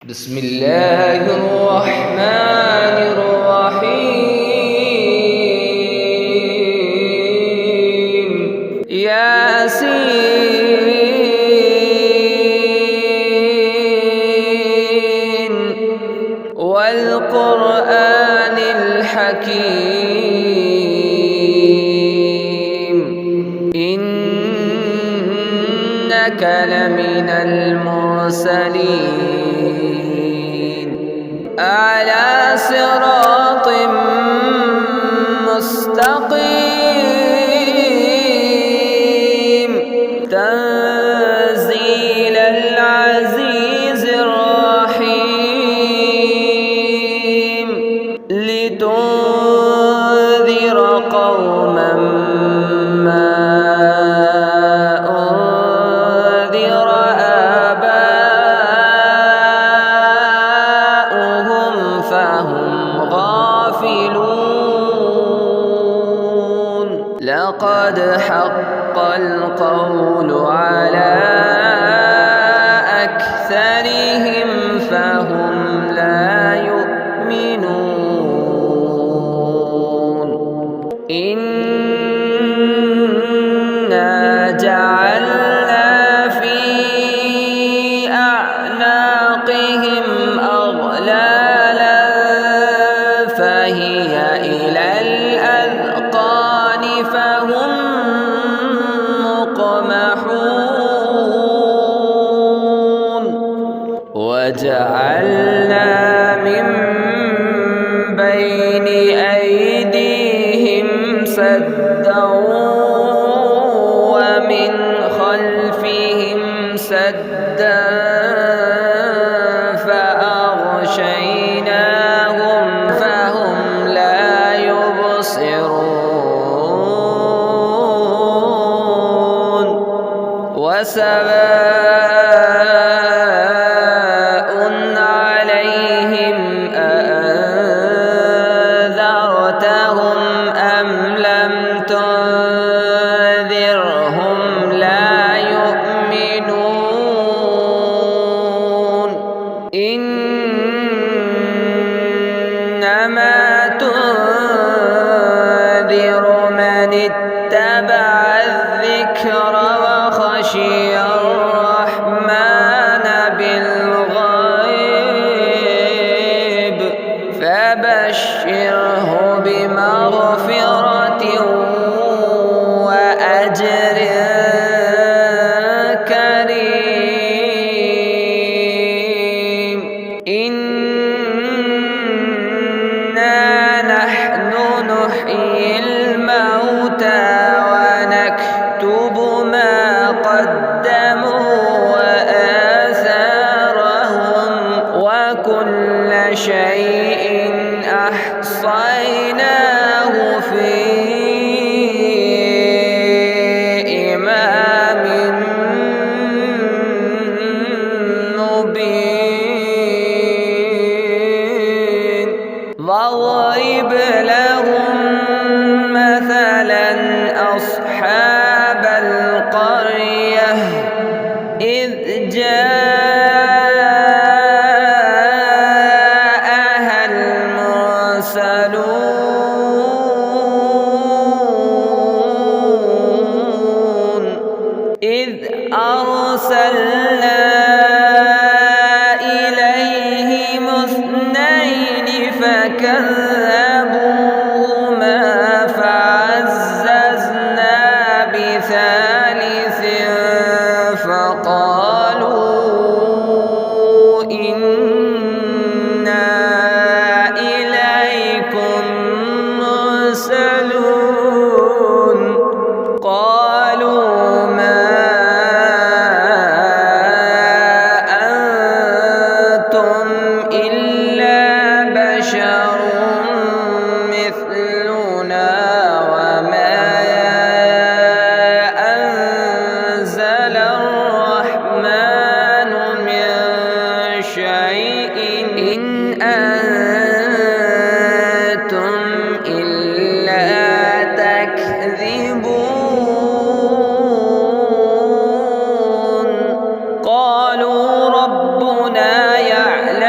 بسم الله الرحمن الرحيم. ياسين والقرآن الحكيم إنك لمن المرسلين على صراط مستقيم تنزيل العزيز الرحيم لتنذر قوما ما أنذر آباؤهم فهم غافلون لقد حق القول على أكثرهم فهم لا يؤمنون إنا جعلنا في أعناقهم أغلالا فهي إلى الأذقان فهم مقمحون وجعلنا من بين أيديهم سدا ومن خلفهم سدا فأغشيناهم فهم لا يبصرون وسواء عليهم أأنذرتهم أم لم تنذرهم لا يؤمنون إنما تنذر من اتبع الذكر وخشي الرحمن بالغيب فبشره بمغفرة وأجر كريم إنا نحن نحيي الموتى ونكتب ما قدموا وآثارهم وكل شيء أحصيناه في إمام مبين واضرب لهم مثلا أصحاب القرية إذ جاءها المرسلون إذ أرسلنا إليهم اثنين فكذبوهما فعززنا بثالث فقالوا إنا إليكم مرسلون قالوا ما أنتم إلا بشر مثلنا وما أنزل الرحمن من شيء إن أنتم إلا تكذبون قالوا ربنا يعلم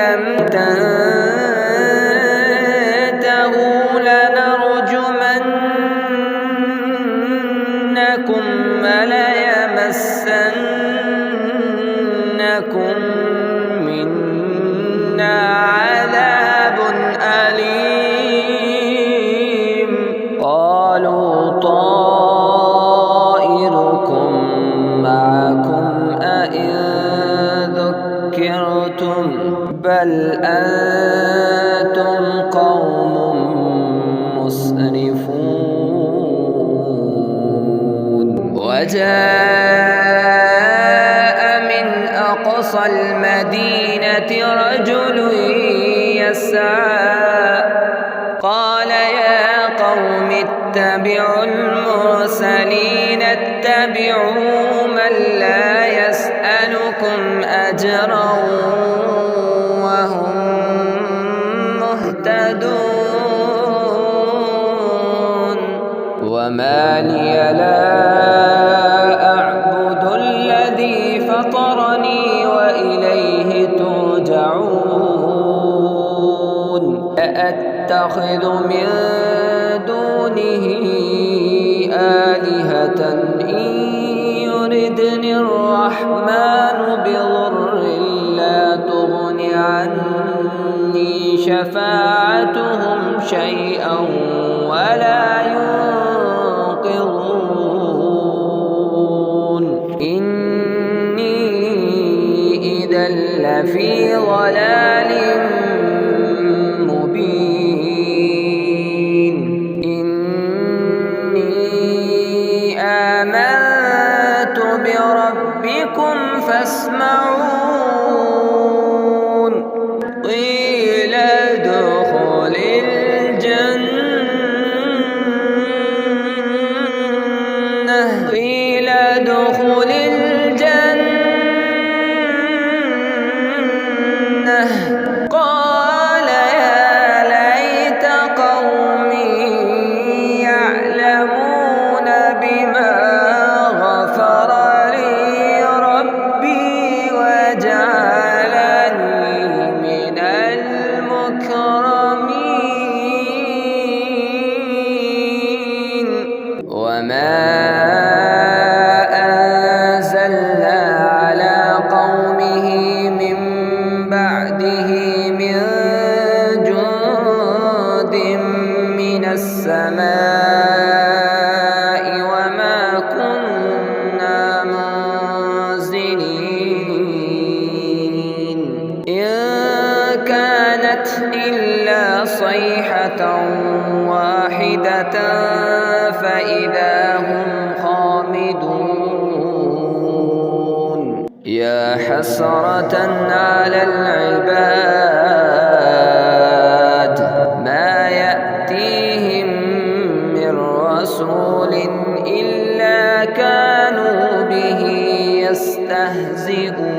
لم تنتهوا لنرجمنكم وليمسنكم منا عذاب أليم. قالوا طائركم معكم أئن ذكرتم بل أنتم قوم مسرفون. وجاء من أقصى المدينة رجل يسعى قال يا قوم اتبعوا المرسلين اتبعوا من لا يسألكم أجرا وهم مهتدون. وما لي لا أعبد الذي فطرني وإليه ترجعون. أأتخذ من دونه آلهة إن يردني الرحمن بضر لا تغن عني شفاعتهم شيئا ولا ينقذون. إني إذا لفي ضلال مبين. إني آمنت بربكم فاسمعون. قيل ادخل الجنة قيل ادخل الجنة قال يا ليت قومي يعلمون بما غفر لي ربي وجعلني من المكرمين. وما أنزلنا على قومه من بعده من جند من السماء وما كنا منزلين. إن كانت إلا صيحة واحدة فإذا هم خامدون. يا حسرة على العباد ما يأتيهم من رسول إلا كانوا به يستهزئون.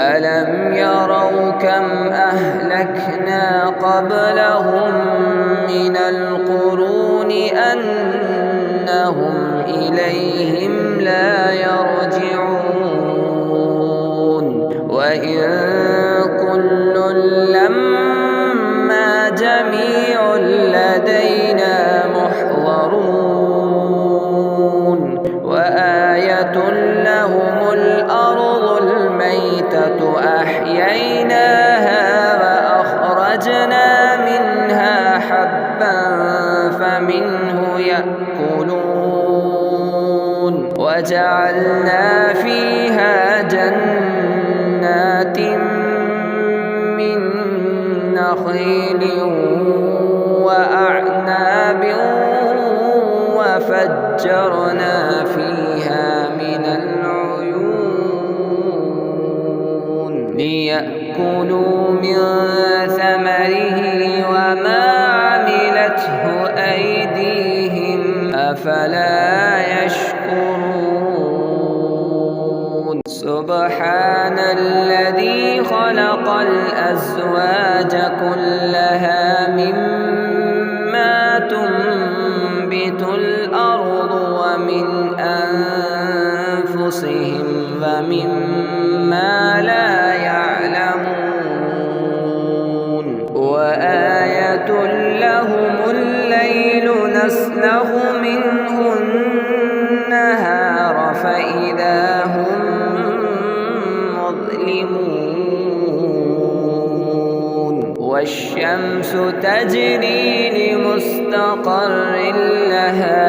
ألم يروا كم أهلكنا قبلهم من القرون أنهم إليهم لا يرجعون. وإن كل لما جميع لدينا محضرون. وآية لهم الأرض الميتة أحييناها وأخرجنا منها حبا فمنه يأكلون. وجعلنا فيها جنات من نخيل وأعناب وفجرنا فيها من العيون ليأكلوا من ثمره وما عملته أيديهم أفلا يشكرون. سبحان الذي خلق الأزواج كلها مما تنبت الأرض ومن أنفسهم ومما لا والشمس تجري لمستقر لها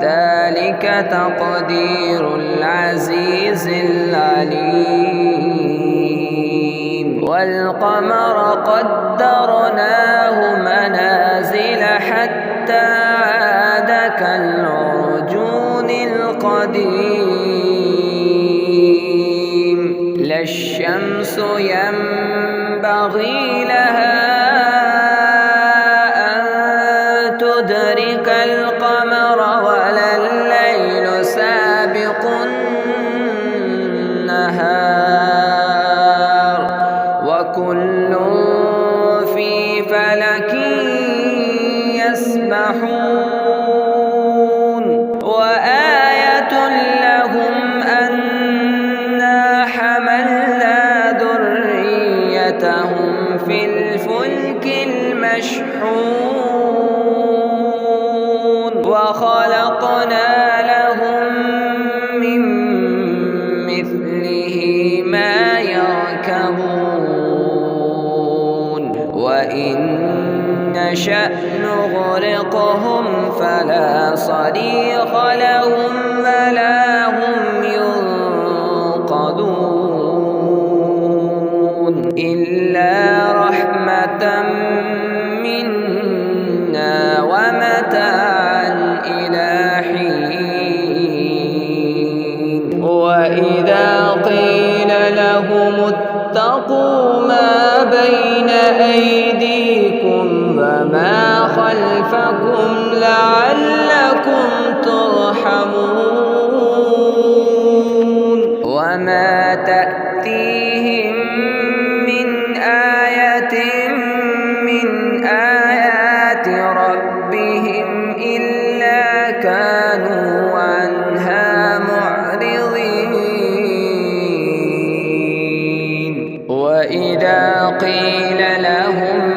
ذلك تقدير العزيز العليم والقمر قدرناه منازل حتى عاد كالعرجون القديم لا الشمس ينبغي لها أن تدرك القمر ولا الليل سابق النهار وكل في فلك يسبحون وآية لهم أنا حملنا ذريتهم في الفلك المشحون وخلقنا لهم من مثله ما يركبون وإن نشأ نغرقهم فلا صريخ لهم ولا هم ينقذون إلا رحمة منا ومتاعا إلى حين وإذا قيل لهم اتقوا ما بين أيديكم وما خلفكم لعلكم ترحمون وما تأتيهم من آية من آيات ربهم إلا كانوا عنها معرضين وإذا قيل لهم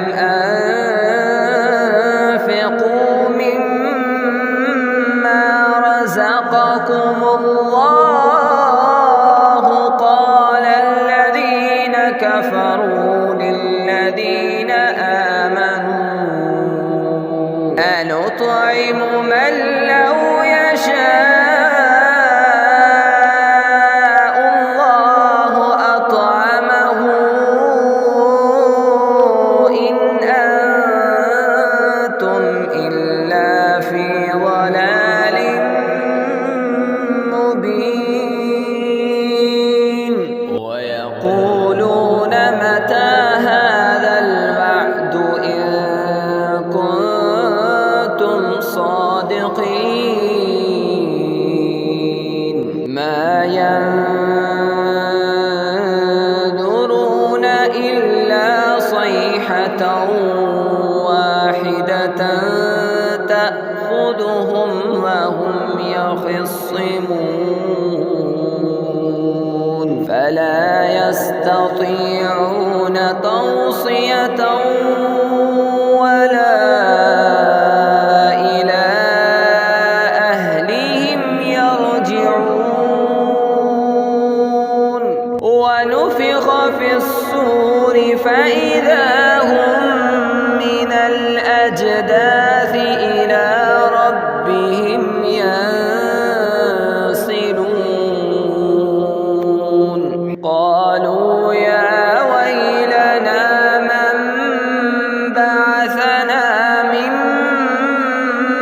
أنفقوا مما رزقكم الله قال الذين كفروا للذين آمنوا أنطعم من لو يشاء الله أطعمه إن أنتم إلا في ضلال مبين ويقولون متى هذا الوعد إن كنتم صادقين ما ينظرون إلا صيحة واحدة تأخذهم وهم يخصمون فلا يستطيعون توصية ولا إلى أهلهم يرجعون ونفخ في الصور فإذا هم من الأجداث إلى ربهم ينسلون قالوا يا ويلنا من بعثنا من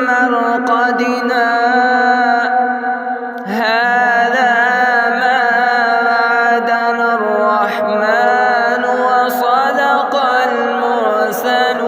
مرقدنا هذا ما وعدنا الرحمن وصدق المرسلون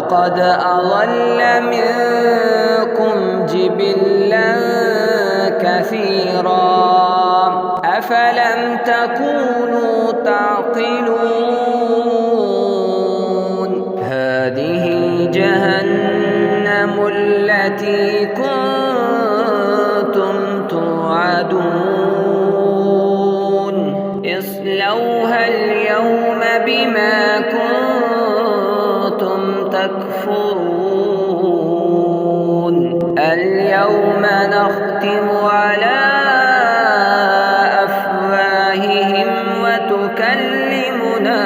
ولقد أضل منكم جبلا كثيرا أفلم تكونوا تعقلون هذه جهنم التي كنتم توعدون اصلوها اليوم بما كنتم تكفرون اليوم نختم على أفواههم وتكلمنا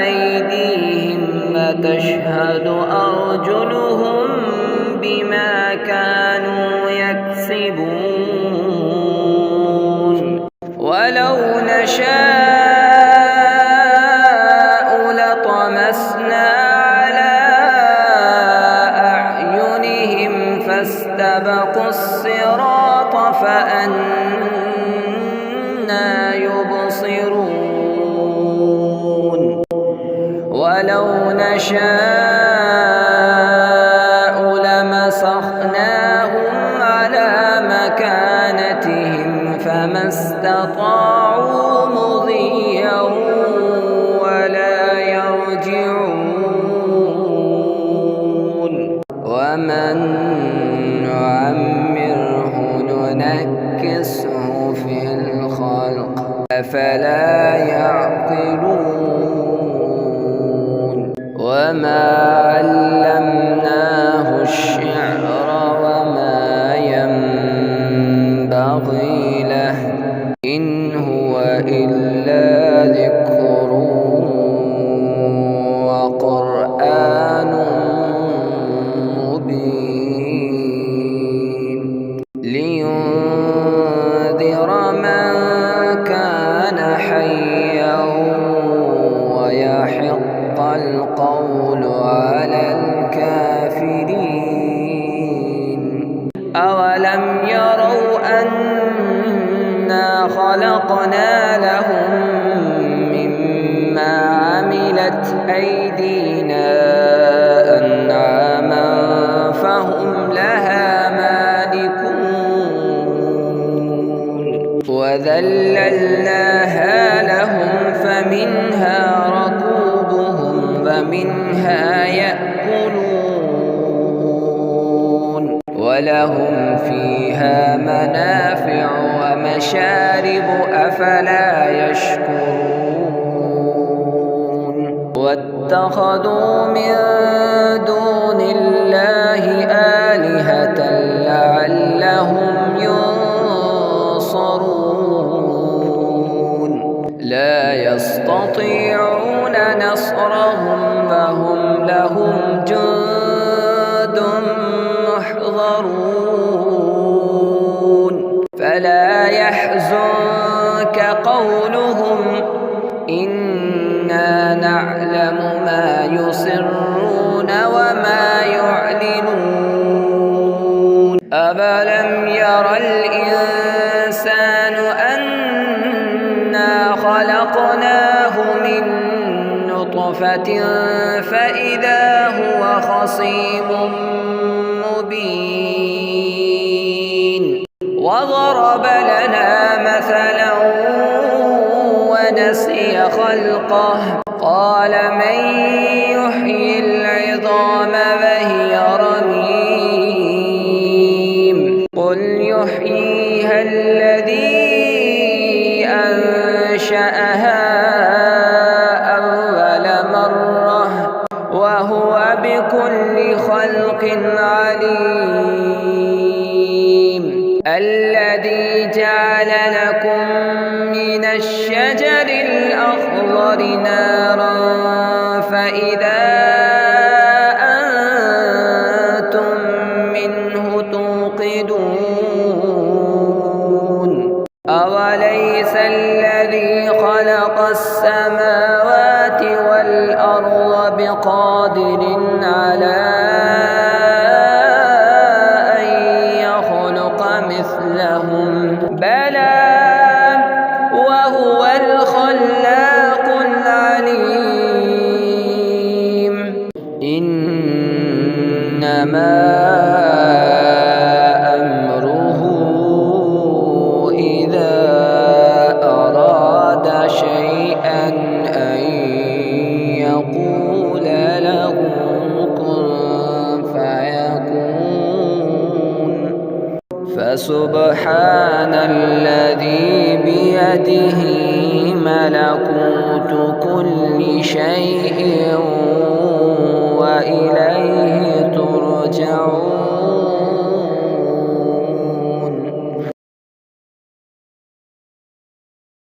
أيديهم وتشهد أرجلهم بما كانوا يكسبون ولو نشاء لطمسنا على أعينهم فاستبقوا الصراط فأنى يبصرون ولو نشاء لمسخناهم على مكانتهم فما استطاعوا مضيا ولا يرجعون ومن نعمره ننكسه في الخلق أفلا يعقلون وما علمناه الشعر وما ينبغي له إن هو إلا ذكر وقرآن مبين لينذر من كان حيا ويحق القول على الكافرين أولم يروا أنا خلقنا لهم مما عملت أيدينا أنعاما فهم لها مالكون وذللناها لهم فمنها ركوبهم ومنها يأكلون ولهم فيها منافع ومشارب أفلا يشكرون واتخذوا من دون الله آلهة لعلهم ينصرون لا يستطيعون نصرهم وهم لهم جند محضرون فلا يحزنك قولهم إنا نعلم ما يسرون وما يعلنون أفلم ير الإنسان أنا خلقناه من نطفة فإذا هو خصيم مبين وضرب لنا مثلا ونسي خلقه قال من يحيي العظام وهي رميم قل يحييها الذي أنشأها أول مرة وهو بكل خلق عليم الذي جعل لكم من الشجر الأخضر نارا فإذا أنتم منه توقدون أوليس الذي خلق السماوات والأرض بقادر على أن يخلق مثلهم بلى وهو الخلاق العليم إنما أمره إذا أراد شيئا أن يقول له كن فيكون. فسبحان الذي بيده ملكوت كل شيء وإليه